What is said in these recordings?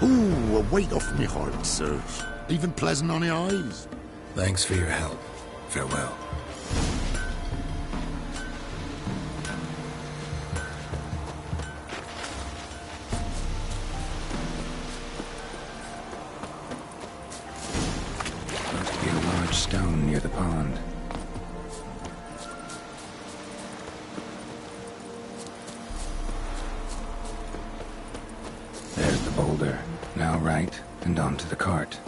Ooh, a weight off me heart, sir. Even pleasant on the eyes. Thanks for your help. Farewell. Must be a large stone near the pond. There's the boulder. Now right, and onto the cart.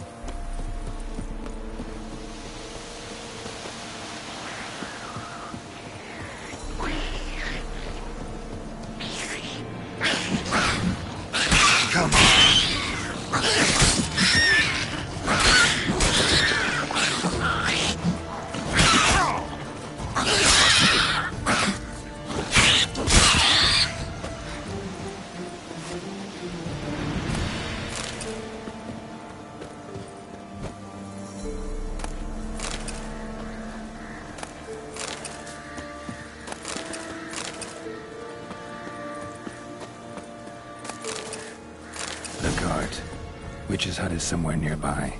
Come on. The cart. Witch's hut is somewhere nearby.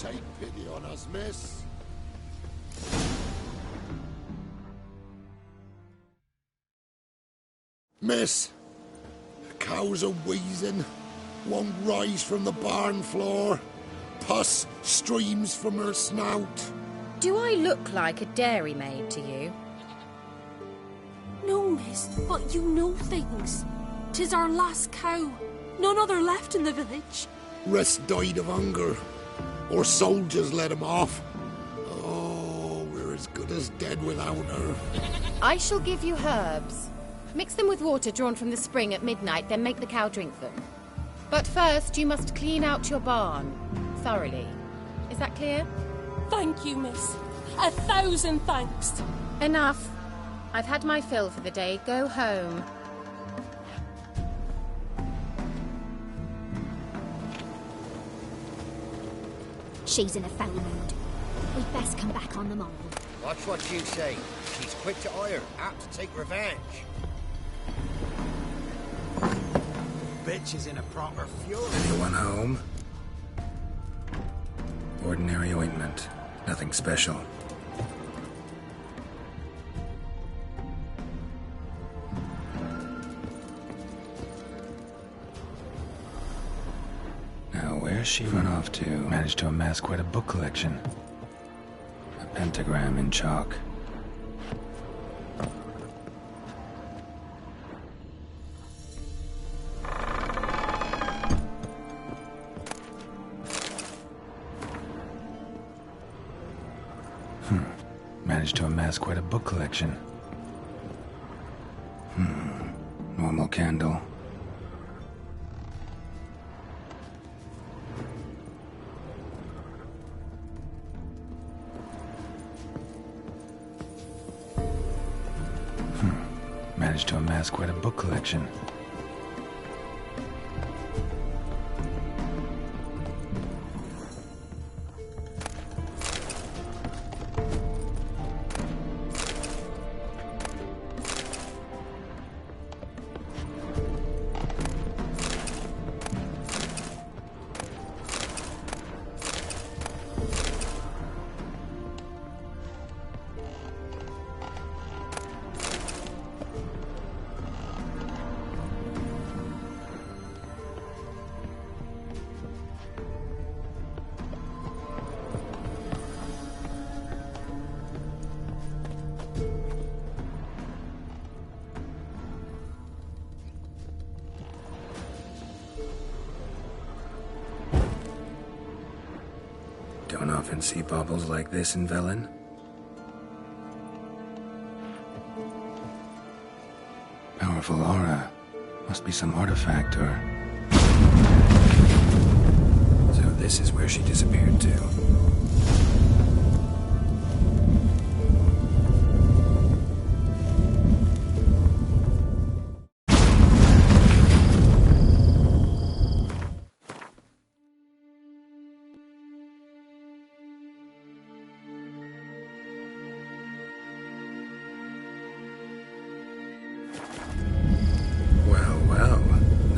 Take pity on us, miss. Miss, the cows are wheezing, won't rise from the barn floor. Pus streams from her snout. Do I look like a dairymaid to you? No, miss, but you know things. 'Tis our last cow. None other left in the village. Rest died of hunger. Or soldiers let him off. Oh, we're as good as dead without her. I shall give you herbs. Mix them with water drawn from the spring at midnight, then make the cow drink them. But first, you must clean out your barn. Thoroughly. Is that clear? Thank you, miss. 1,000 thanks. Enough. I've had my fill for the day. Go home. She's in a foul mood. We'd best come back on them all. Watch what you say. She's quick to ire, apt to take revenge. Bitch is in a proper fury. Anyone home? Ordinary ointment. Nothing special. Now, where's she run off to? Managed to amass quite a book collection. A pentagram in chalk. Managed to amass quite a book collection. Normal candle. Managed to amass quite a book collection. Don't often see baubles like this in Velen. Powerful aura. Must be some artifact or... So this is where she disappeared to.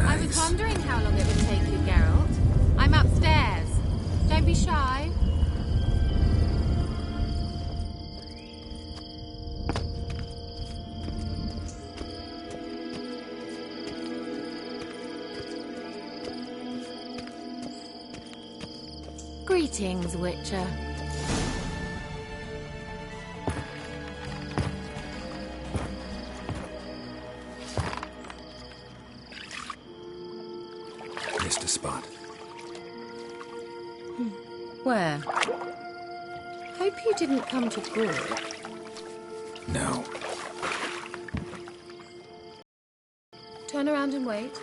I was wondering how long it would take you, Geralt. I'm upstairs. Don't be shy. Greetings, Witcher. Missed a spot. Where? Hope you didn't come to Gore. No. Turn around and wait.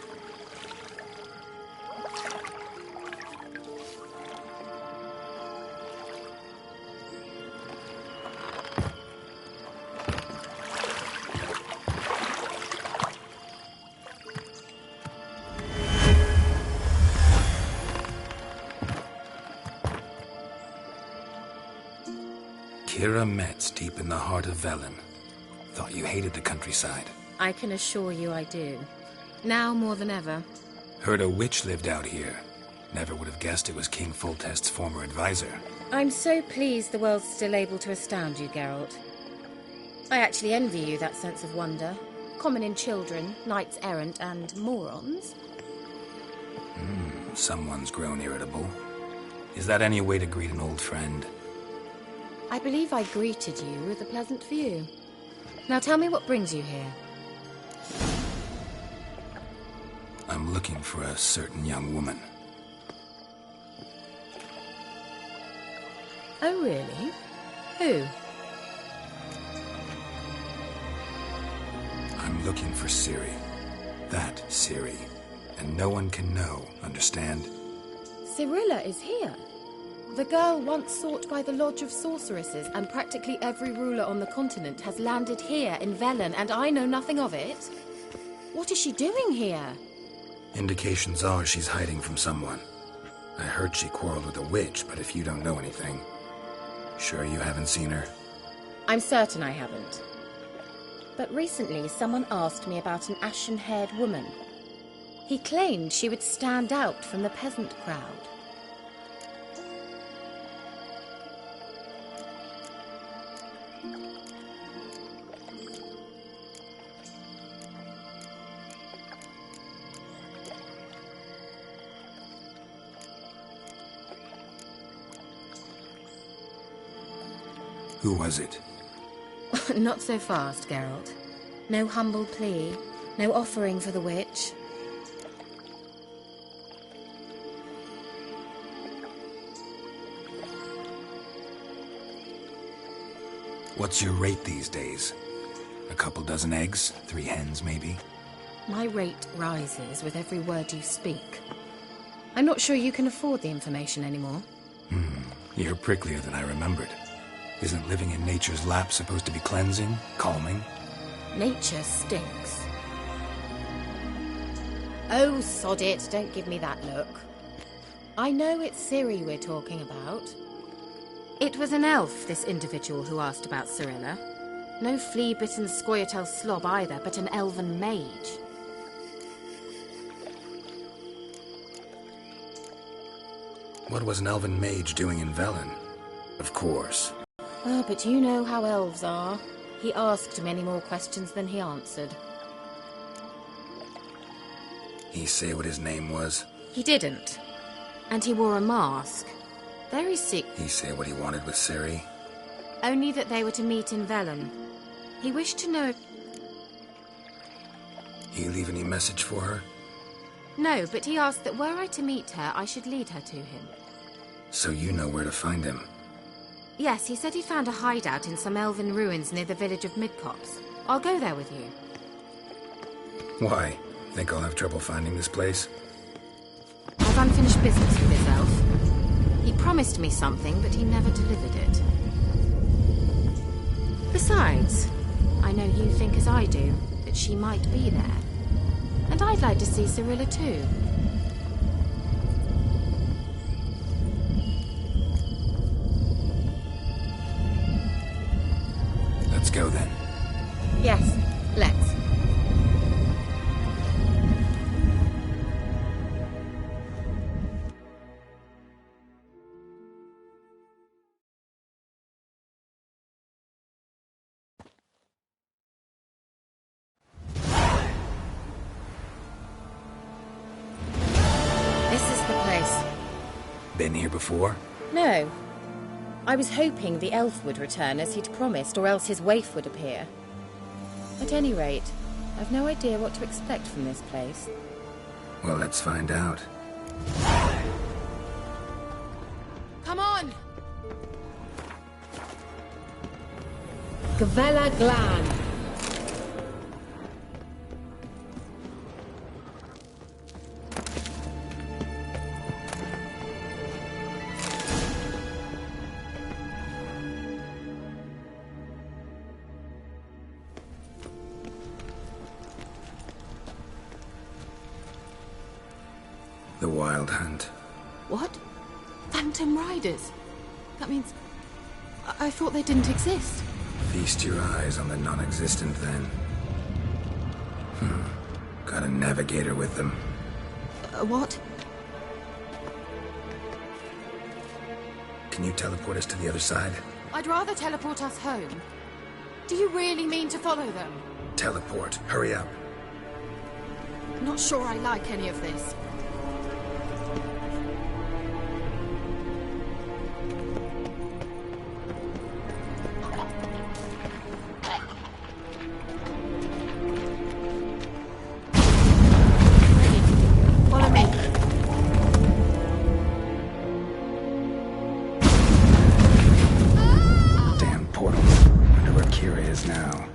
Kira Metz, deep in the heart of Velen. Thought you hated the countryside. I can assure you I do. Now more than ever. Heard a witch lived out here. Never would have guessed it was King Foltest's former advisor. I'm so pleased the world's still able to astound you, Geralt. I actually envy you that sense of wonder. Common in children, knights errant, and morons. Someone's grown irritable. Is that any way to greet an old friend? I believe I greeted you with a pleasant view. Now tell me what brings you here. I'm looking for a certain young woman. Oh, really? Who? I'm looking for Ciri. That Ciri. And no one can know, understand? Cirilla is here. The girl once sought by the Lodge of Sorceresses, and practically every ruler on the continent has landed here in Velen, and I know nothing of it. What is she doing here? Indications are she's hiding from someone. I heard she quarreled with a witch, but if you don't know anything... Sure you haven't seen her? I'm certain I haven't. But recently someone asked me about an ashen-haired woman. He claimed she would stand out from the peasant crowd. Who was it? Not so fast, Geralt. No humble plea, no offering for the witch. What's your rate these days? A couple dozen eggs? 3 hens, maybe? My rate rises with every word you speak. I'm not sure you can afford the information anymore. You're pricklier than I remembered. Isn't living in nature's lap supposed to be cleansing, calming? Nature stinks. Oh, sod it, don't give me that look. I know it's Ciri we're talking about. It was an elf, this individual who asked about Cirilla. No flea-bitten Scoia'tael slob either, but an elven mage. What was an elven mage doing in Velen? Of course. Oh, but you know how elves are. He asked many more questions than he answered. He say what his name was? He didn't. And he wore a mask. Very sick. He say what he wanted with Ciri? Only that they were to meet in Velen. He wished to know if... He leave any message for her? No, but he asked that were I to meet her, I should lead her to him. So you know where to find him. Yes, he said he found a hideout in some elven ruins near the village of Midcopse. I'll go there with you. Why? Think I'll have trouble finding this place? I've unfinished business with this elf. He promised me something, but he never delivered it. Besides, I know you think as I do, that she might be there. And I'd like to see Cyrilla too. Let's go then. Yes, let's. This is the place. Been here before? No. I was hoping the elf would return as he'd promised, or else his waif would appear. At any rate, I've no idea what to expect from this place. Well, let's find out. Come on! Gavella Glan. The Wild Hunt. What? Phantom Riders? That means... I thought they didn't exist. Feast your eyes on the non-existent, then. Got a navigator with them. What? Can you teleport us to the other side? I'd rather teleport us home. Do you really mean to follow them? Teleport. Hurry up. Not sure I like any of this. Follow me. Damn portal. Wonder where Kira is now.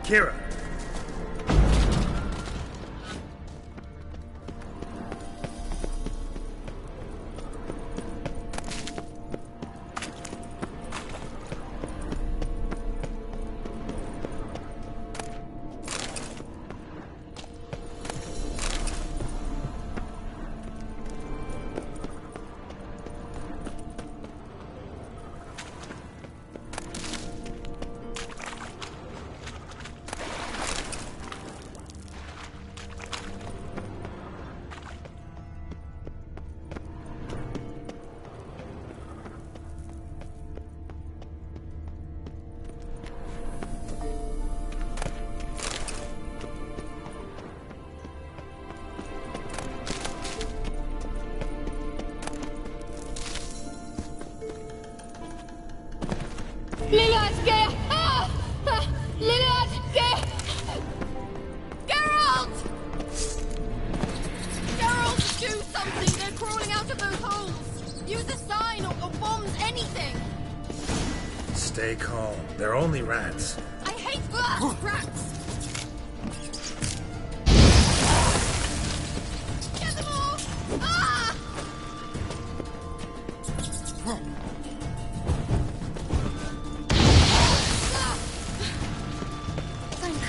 Kira! Stay calm. They're only rats. I hate rats! Get them all! Ah! Thank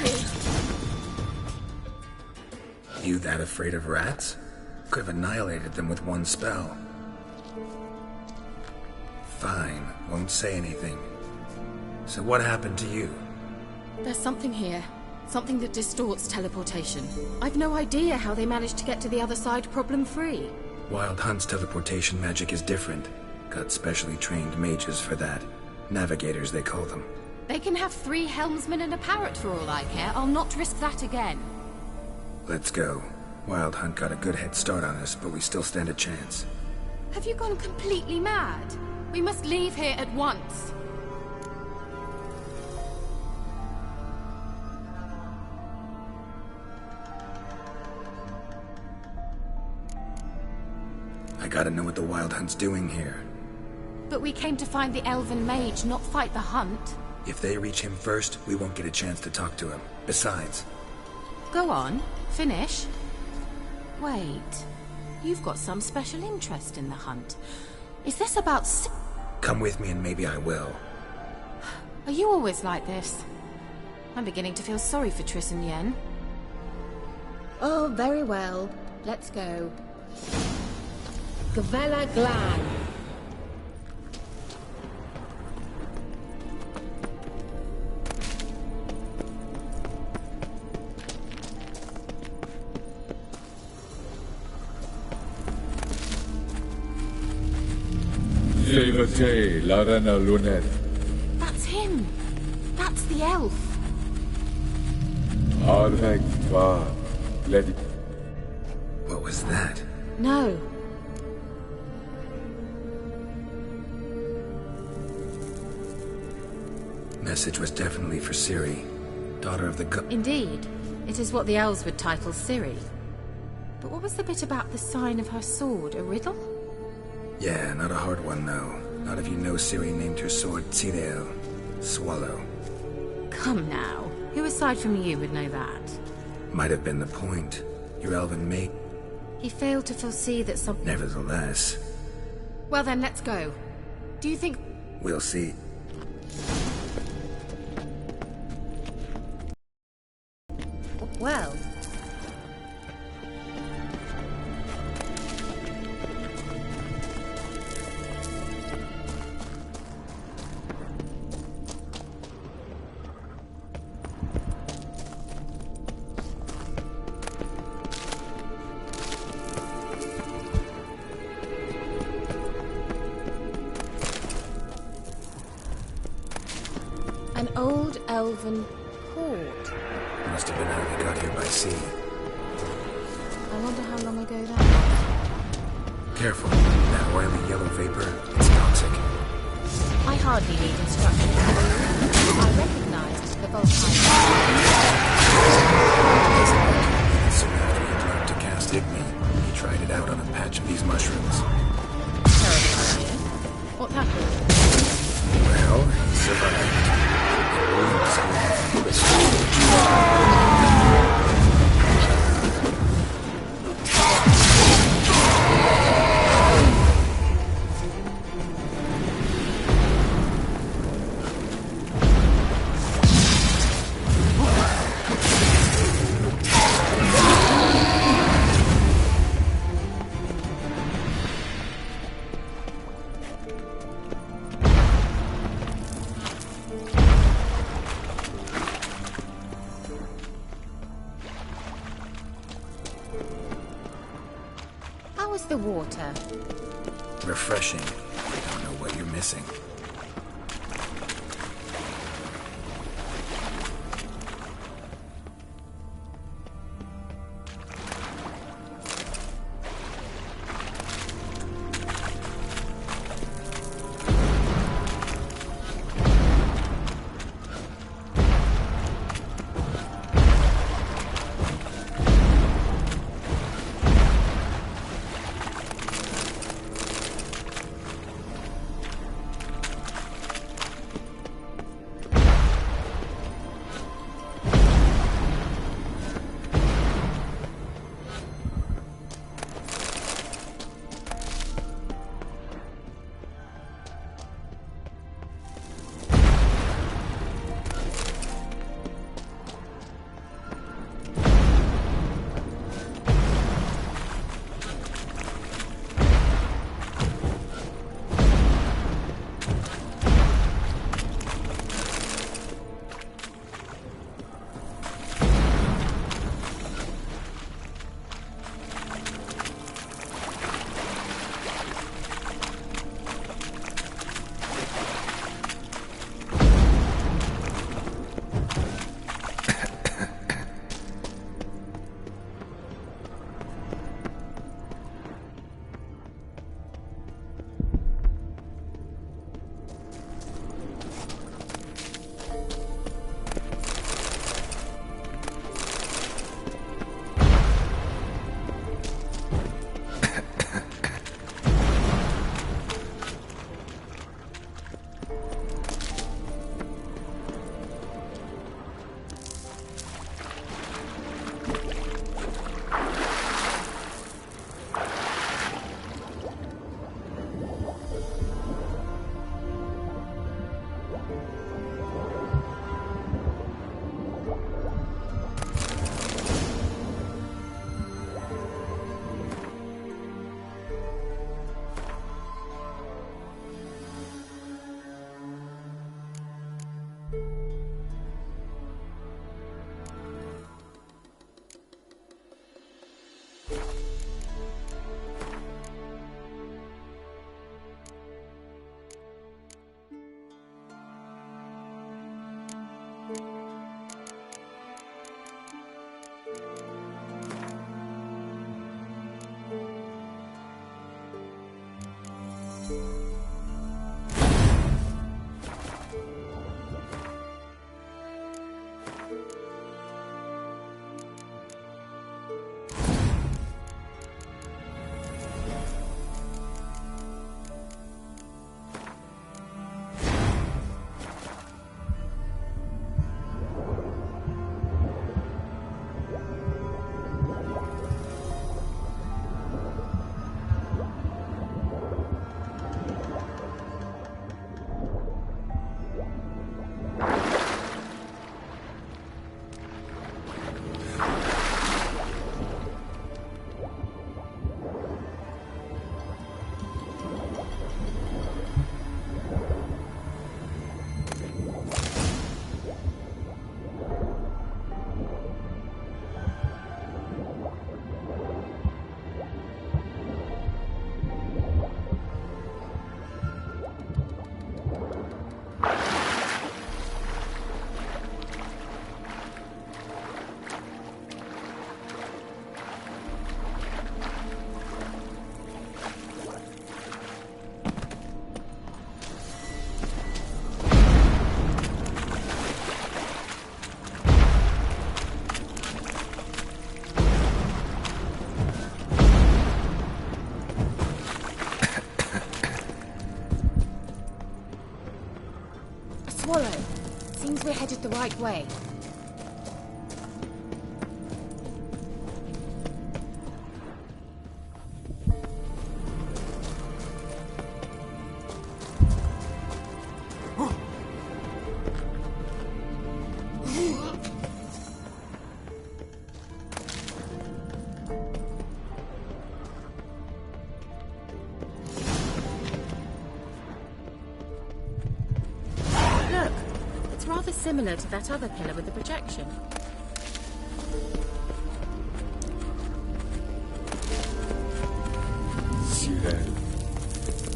you. You that afraid of rats? Could have annihilated them with one spell. Fine, won't say anything. So what happened to you? There's something here. Something that distorts teleportation. I've no idea how they managed to get to the other side problem-free. Wild Hunt's teleportation magic is different. Got specially trained mages for that. Navigators, they call them. They can have 3 helmsmen and a parrot for all I care. I'll not risk that again. Let's go. Wild Hunt got a good head start on us, but we still stand a chance. Have you gone completely mad? We must leave here at once. I gotta know what the Wild Hunt's doing here. But we came to find the Elven Mage, not fight the Hunt. If they reach him first, we won't get a chance to talk to him. Besides... Go on. Finish. Wait. You've got some special interest in the Hunt. Is this about... Come with me and maybe I will. Are you always like this? I'm beginning to feel sorry for Triss and Yen. Oh, very well. Let's go. Gavella Glan. That's him. That's the elf. What was that? No. Message was definitely for Ciri, daughter of the Indeed. It is what the elves would title Ciri. But what was the bit about the sign of her sword? A riddle? Yeah, not a hard one, though. Not if you know Ciri named her sword Tirel. Swallow. Come now. Who aside from you would know that? Might have been the point. Your elven mate. He failed to foresee that some... Nevertheless. Well then, let's go. Do you think... We'll see. Well... An old elven port. Must have been how they got here by sea. I wonder how long ago that was. Careful. That oily yellow vapor, it's toxic. I hardly need instructions. I recognized the volcano. Soon after he had learned to cast Igni, he tried it out on a patch of these mushrooms. Terrible idea. What happened? Well, he survived. The wounds healed. Just the water. Refreshing. I don't know what you're missing. Swallow. Seems we're headed the right way. Rather similar to that other pillar with the projection. Cyril,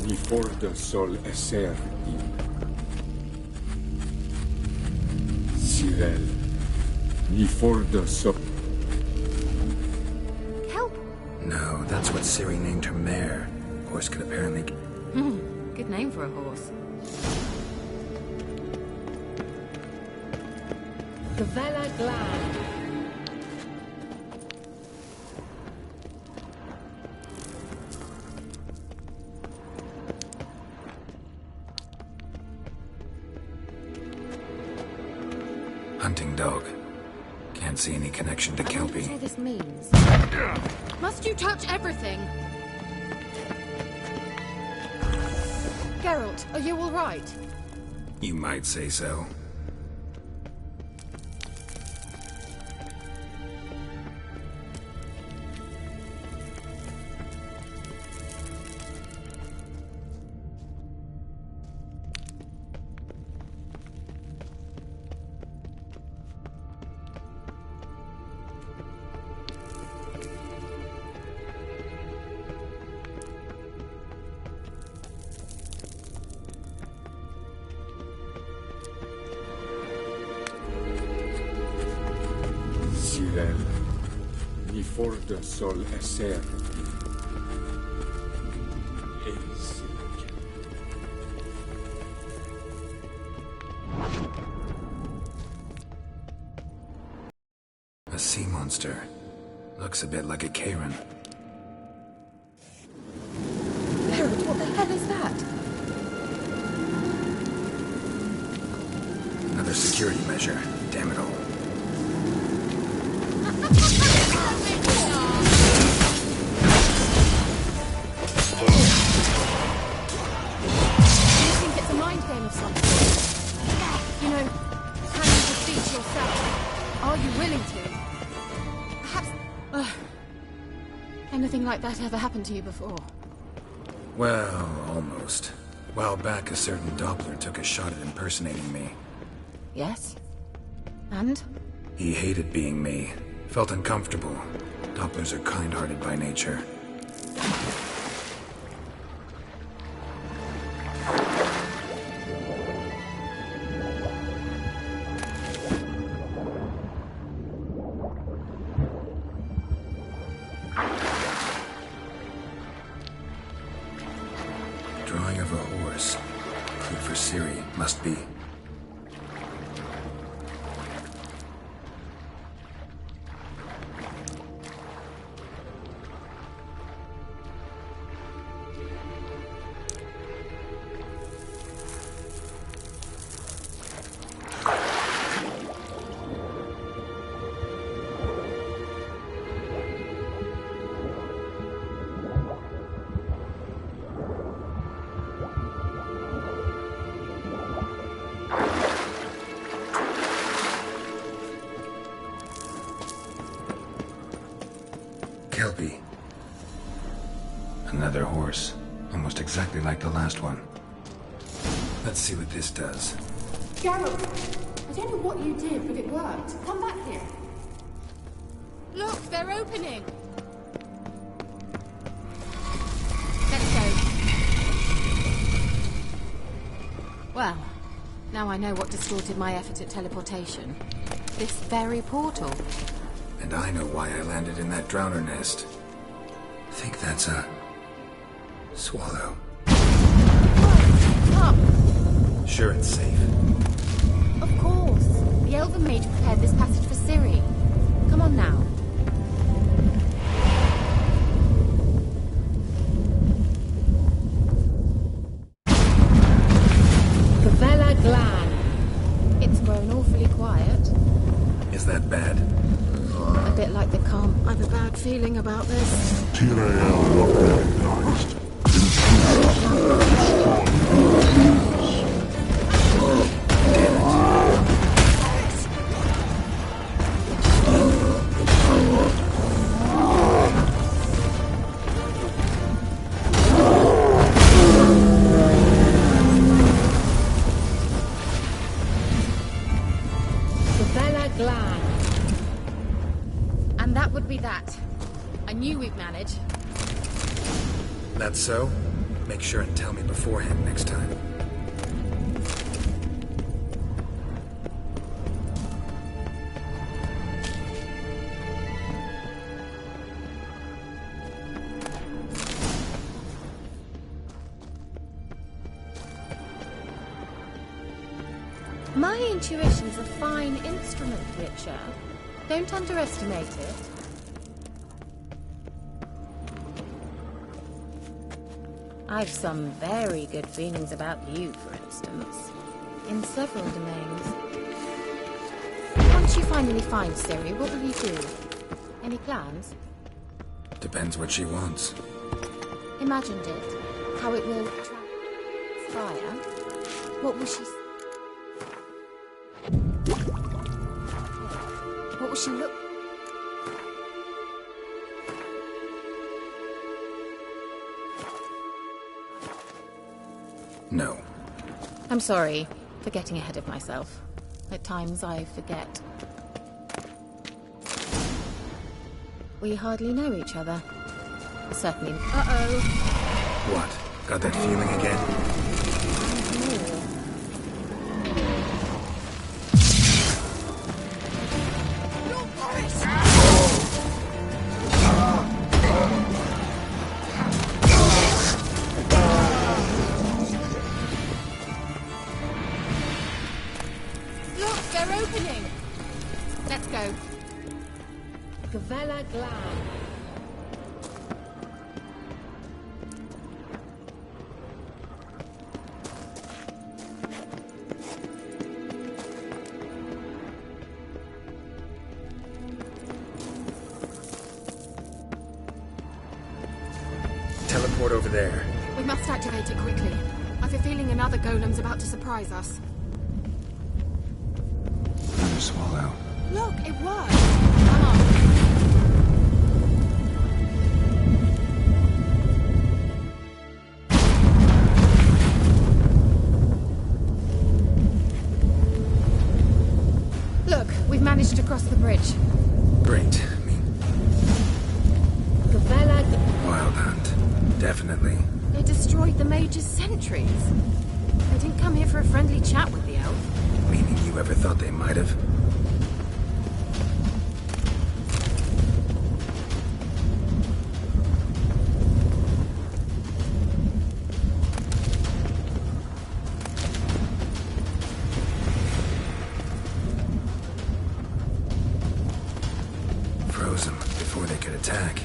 ni forda sol esser dim. Cyril, ni forda sol... Kelp? No, that's what Ciri named her mare. Horse could apparently... Good name for a horse. Gavella Glad. Hunting dog. Can't see any connection to What Kelpie. all this means? Must you touch everything? Geralt, are you all right? You might say so. Cyril, ni forda sol esser dim. A sea monster. Looks a bit like a Karen. Geralt, what the hell is that? Another security measure. Damn it all. Do you think it's a mind game of some sort? You know, can you defeat yourself? Are you willing to? Perhaps... anything like that ever happened to you before? Well, almost. While back, a certain Doppler took a shot at impersonating me. Yes? And? He hated being me. Felt uncomfortable. Dopplers are kind-hearted by nature. Drawing of a horse. Clue for Ciri, must be. Kelpie. Another horse. Almost exactly like the last one. Let's see what this does. Geralt, I don't know what you did, but it worked. Come back here. Look, they're opening. Let's go. Well, now I know what distorted my effort at teleportation. This very portal. And I know why I landed in that drowner nest. I think that's a... swallow. Come. Sure it's safe. Of course. The Elven Mage prepared this passage for Ciri. Come on now. Gavella Glad. It's grown awfully quiet. Is that bad? A bit like the calm. I've a bad feeling about this. Tyrael not recognized. Gavella Glad. And that would be that. I knew we'd manage. That's so? Make sure and tell me beforehand next time. My intuition's a fine instrument, Witcher. Don't underestimate it. I've some very good feelings about you, for instance. In several domains. Once you finally find Ciri, what will you do? Any plans? Depends what she wants. Imagined it. How it will transpire. What will she... What will she look... No. I'm sorry for getting ahead of myself. At times I forget. We hardly know each other. Certainly... Uh-oh. What? Got that feeling again? Teleport over there. We must activate it quickly. I've a feeling another golem's about to surprise us. Another swallow. Look, it worked! Come on. Look, we've managed to cross the bridge. Great. Wild hunt. Definitely. They destroyed the mage's sentries. They didn't come here for a friendly chat with the elf. Meaning you ever thought they might have? Froze them before they could attack.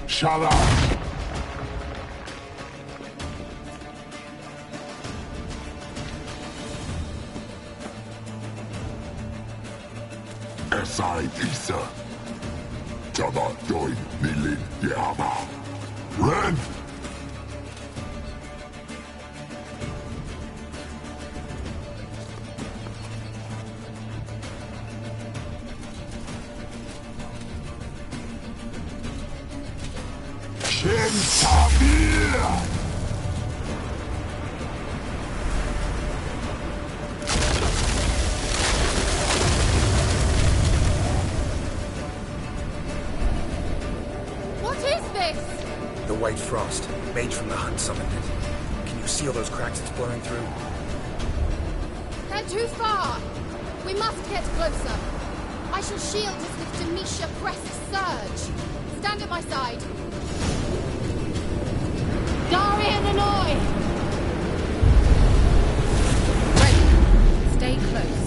Shut up! Esai Isa. Java doin Milin Yama. Ren! White frost. Mage from the hunt summoned it. Can you see all those cracks it's blowing through? They're too far! We must get closer. I shall shield us with Demisha Crest's surge. Stand at my side. Darian Annoy! Ready. Stay close.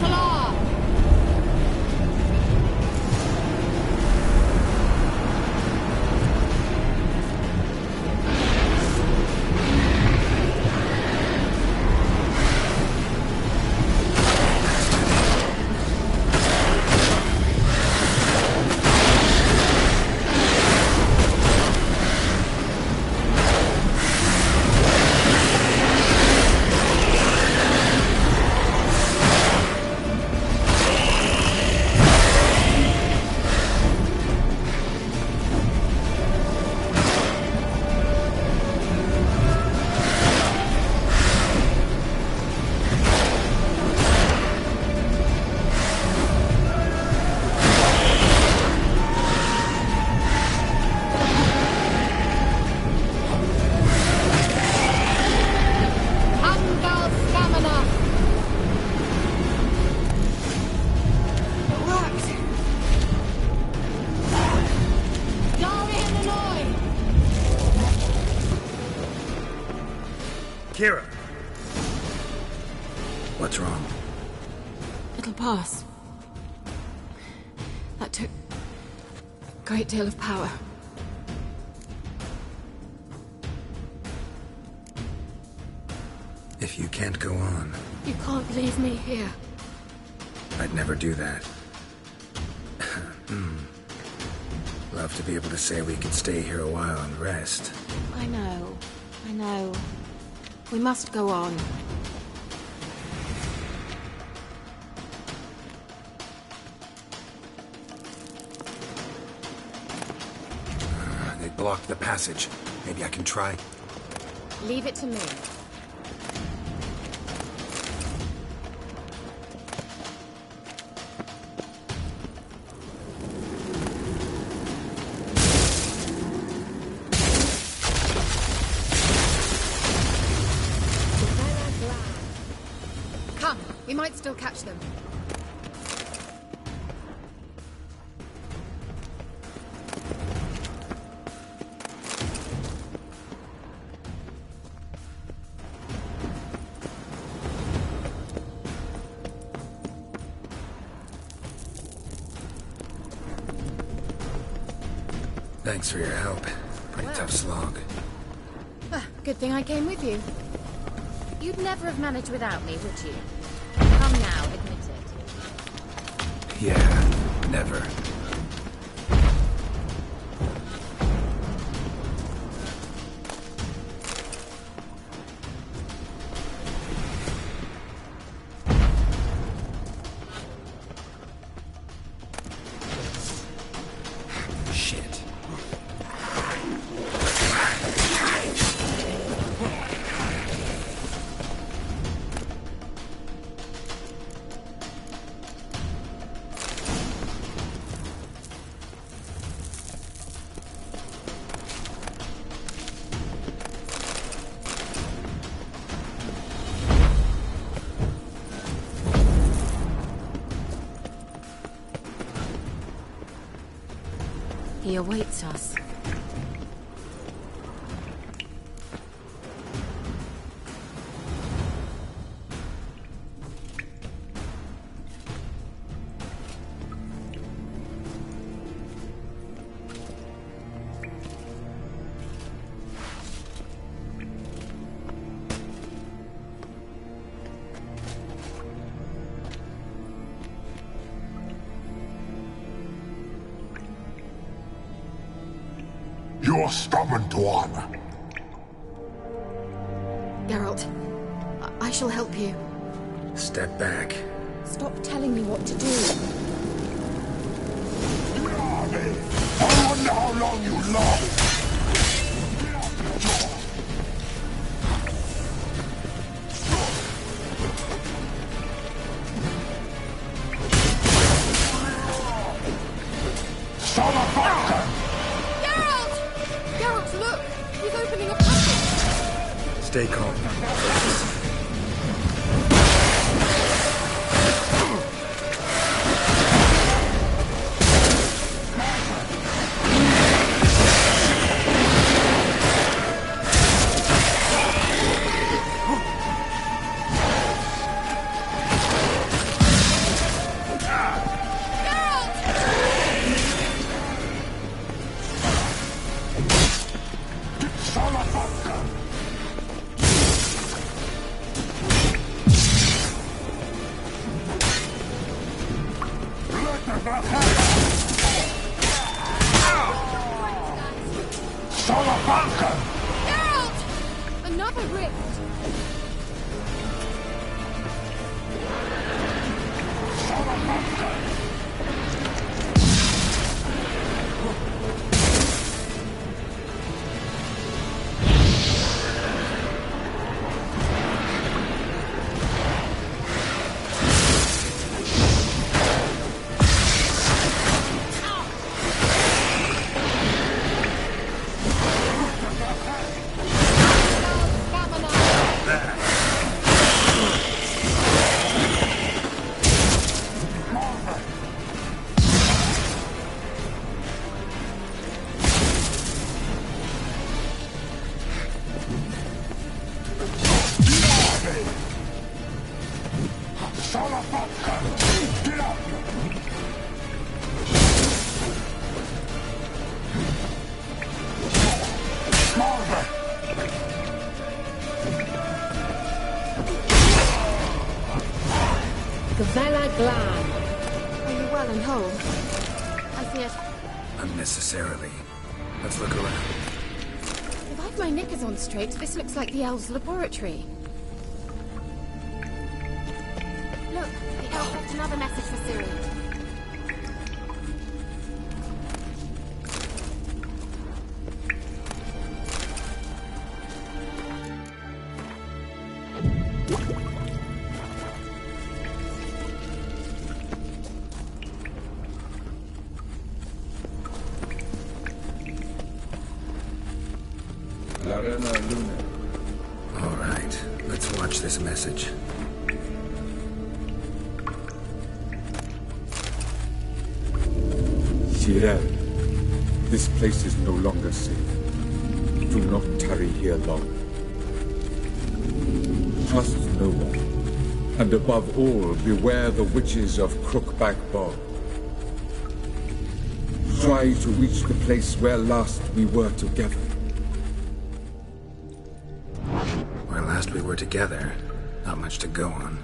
Klar! Kira! What's wrong? It'll pass. That took a great deal of power. If you can't go on, You can't leave me here. I'd never do that. Love to be able to say we could stay here a while and rest. I know. We must go on. They blocked the passage. Maybe I can try. Leave it to me. Come, we might still catch them. Thanks for your help. Pretty tough slog. Good thing I came with you. You'd never have managed without me, would you? Come now, admit it. Yeah, never. Shit. He awaits us. You're stubborn, Tuan. Geralt, I shall help you. Step back. Stop telling me what to do. I wonder how long you last. Geralt, look! He's opening a passage! Stay calm. Son of vodka! Get up! Marva! Gavella Glan. Are you well and whole? I see it. Unnecessarily. Let's look around. If I've my knickers on straight, this looks like the elves' laboratory. Look, the elf left another message for Ciri. All right, let's watch this message. Cyril, this place is no longer safe. Do not tarry here long. Trust no one. And above all, beware the witches of Crookback Bog. Try to reach the place where last we were together. Where last we were together, not much to go on.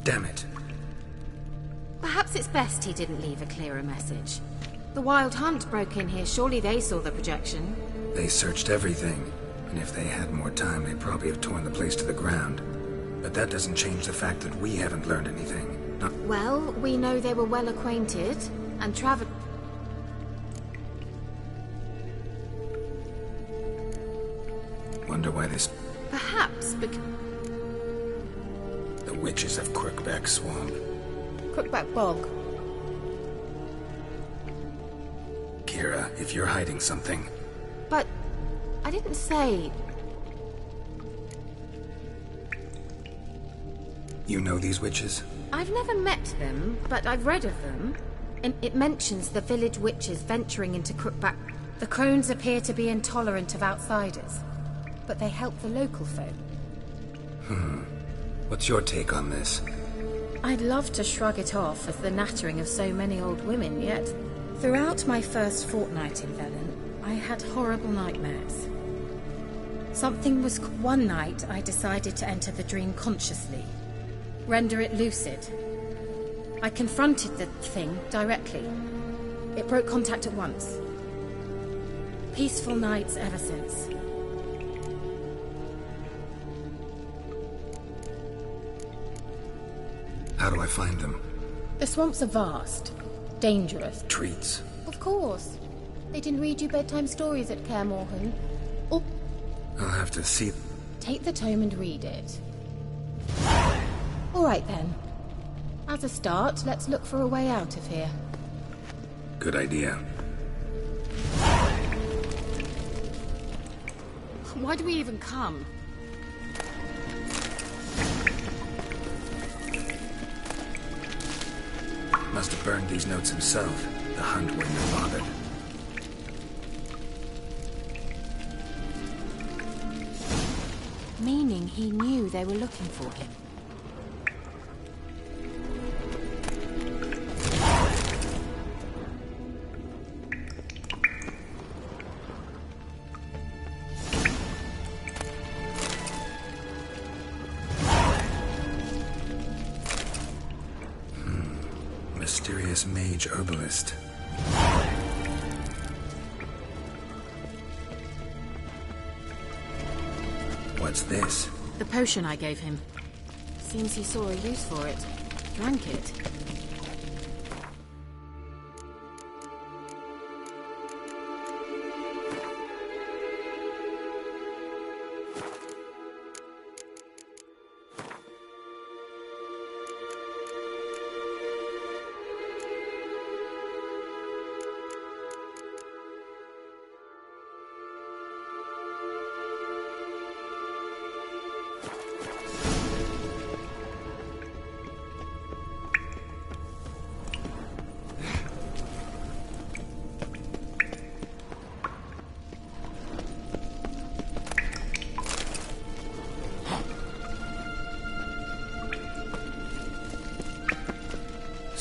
Damn it. Perhaps it's best he didn't leave a clearer message. The Wild Hunt broke in here. Surely they saw the projection. They searched everything, and if they had more time, they'd probably have torn the place to the ground. But that doesn't change the fact that we haven't learned anything. Not... Well, we know they were well acquainted, and Wonder why this... Perhaps because... The witches of Crookback Swamp. Crookback Bog. Kira, if you're hiding something... But... I didn't say... You know these witches? I've never met them, but I've read of them. And it mentions the village witches venturing into Crookback. The crones appear to be intolerant of outsiders, but they help the local folk. What's your take on this? I'd love to shrug it off as the nattering of so many old women, yet throughout my first fortnight in Velen, I had horrible nightmares. One night I decided to enter the dream consciously, render it lucid. I confronted the thing directly. It broke contact at once. Peaceful nights ever since. How do I find them? The swamps are vast. Dangerous. Treats. Of course. They didn't read you bedtime stories at Kaer Morhen. Oh, I'll have to see... take the tome and read it. All right then. As a start, let's look for a way out of here. Good idea. Why do we even come? Must have burned these notes himself. The Hunt wouldn't have bothered. Meaning he knew they were looking for him. Mysterious mage herbalist. What's this? The potion I gave him. Seems he saw a use for it. Drank it.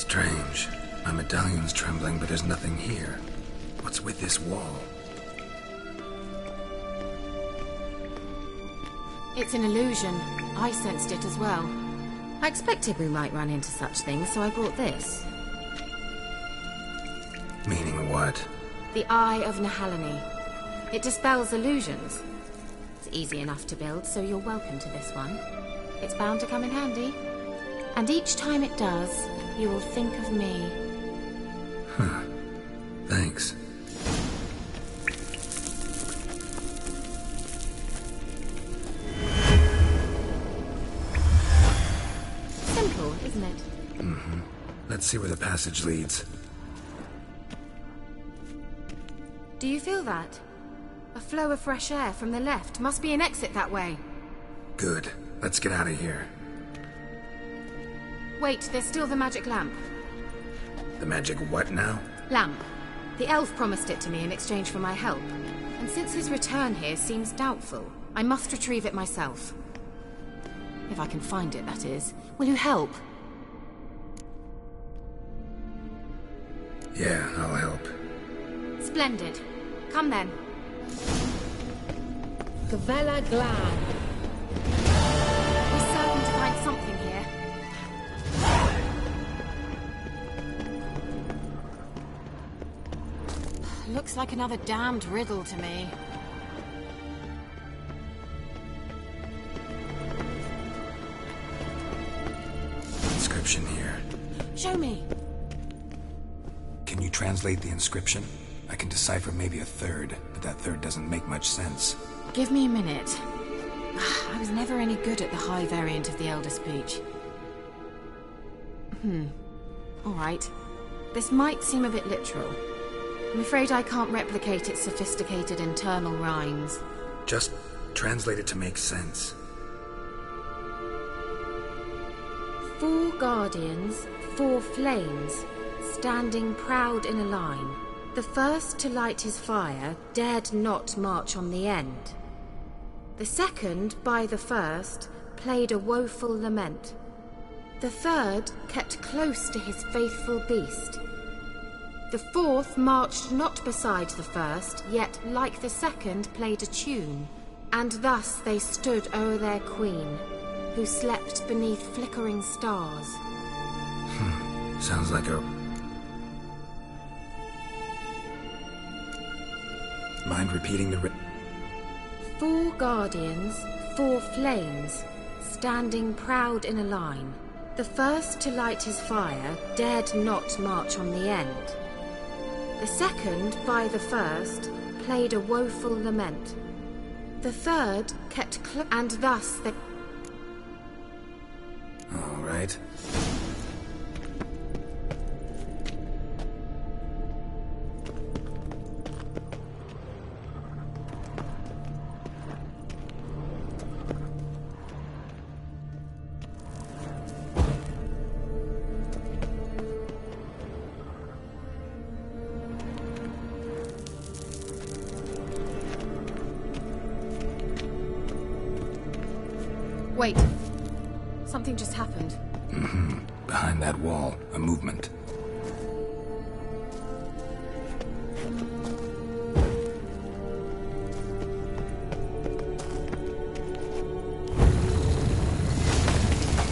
Strange. My medallion's trembling, but there's nothing here. What's with this wall? It's an illusion. I sensed it as well. I expected we might run into such things, so I brought this. Meaning what? The Eye of Nehaleni. It dispels illusions. It's easy enough to build, so you're welcome to this one. It's bound to come in handy. And each time it does, you will think of me. Huh. Thanks. Simple, isn't it? Mm-hmm. Let's see where the passage leads. Do you feel that? A flow of fresh air from the left. Must be an exit that way. Good. Let's get out of here. Wait, there's still the magic lamp. The magic what now? Lamp. The elf promised it to me in exchange for my help. And since his return here seems doubtful, I must retrieve it myself. If I can find it, that is. Will you help? Yeah, I'll help. Splendid. Come then. Gavella Glan. We're certain to find something here. Looks like another damned riddle to me. Inscription here. Show me. Can you translate the inscription? I can decipher maybe a third, but that third doesn't make much sense. Give me a minute. I was never any good at the high variant of the Elder Speech. All right. This might seem a bit literal. I'm afraid I can't replicate its sophisticated internal rhymes. Just translate it to make sense. 4 guardians, 4 flames, standing proud in a line. The first to light his fire dared not march on the end. The second, by the first, played a woeful lament. The third kept close to his faithful beast. The fourth marched not beside the first, yet, like the second, played a tune. And thus they stood o'er their queen, who slept beneath flickering stars. Sounds like a... Mind repeating the... 4 guardians, 4 flames, standing proud in a line. The first to light his fire dared not march on the end. The second, by the first, played a woeful lament. The third kept and thus they... All right. Wait. Something just happened. Behind that wall, a movement.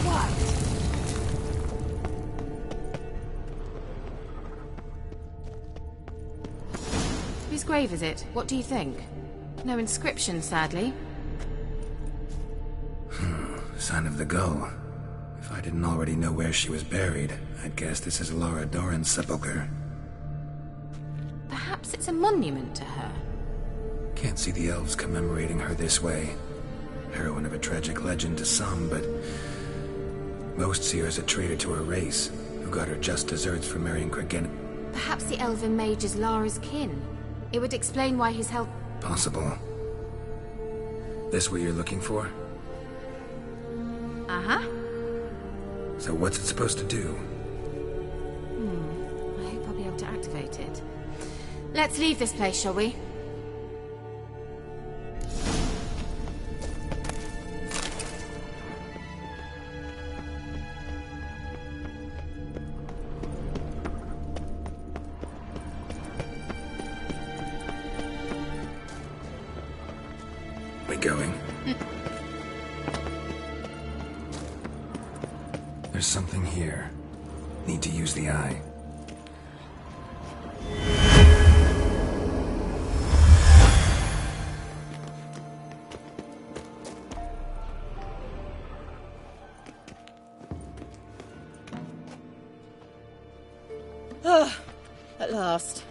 What? Whose grave is it? What do you think? No inscription, sadly. Sign of the gull. If I didn't already know where she was buried, I'd guess this is Red0doll's sepulcher. Perhaps it's a monument to her. Can't see the elves commemorating her this way. Heroine of a tragic legend to some, but most see her as a traitor to her race, who got her just deserts for marrying Cregan. Perhaps the elven mage is Lara's kin. It would explain why his health... Possible. This what you're looking for? Uh-huh. So what's it supposed to do? I hope I'll be able to activate it. Let's leave this place, shall we? they going? There's something here. Need to use the eye. At last.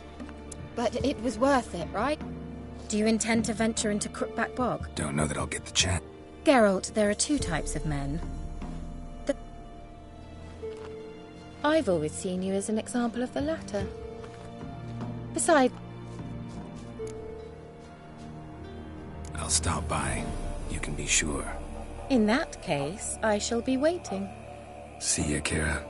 But it was worth it, right? Do you intend to venture into Crookback Bog? Don't know that I'll get the chance. Geralt, there are two types of men. I've always seen you as an example of the latter. Besides... I'll stop by. You can be sure. In that case, I shall be waiting. See ya, Kira.